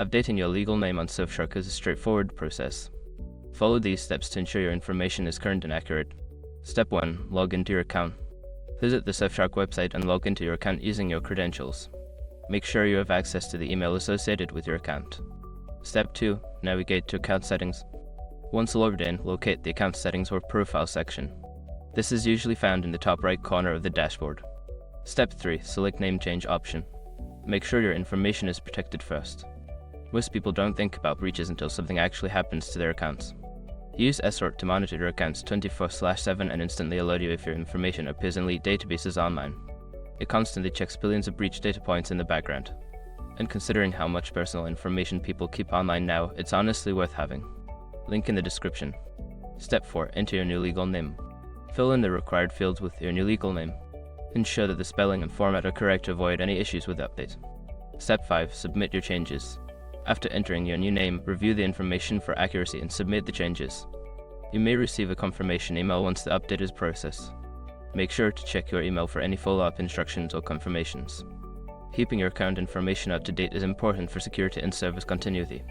Updating your legal name on Surfshark is a straightforward process. Follow these steps to ensure your information is current and accurate. Step 1. Log into your account. Visit the Surfshark website and log into your account using your credentials. Make sure you have access to the email associated with your account. Step 2. Navigate to Account Settings. Once logged in, locate the Account Settings or Profile section. This is usually found in the top right corner of the dashboard. Step 3. Select Name Change option. Make sure your information is protected first. Most people don't think about breaches until something actually happens to their accounts. Use SROT to monitor your accounts 24/7 and instantly alert you if your information appears in leaked databases online. It constantly checks billions of breach data points in the background. And considering how much personal information people keep online now, it's honestly worth having. Link in the description. Step 4. Enter your new legal name. Fill in the required fields with your new legal name. Ensure that the spelling and format are correct to avoid any issues with the update. Step 5. Submit your changes. After entering your new name, review the information for accuracy and submit the changes. You may receive a confirmation email once the update is processed. Make sure to check your email for any follow-up instructions or confirmations. Keeping your account information up to date is important for security and service continuity.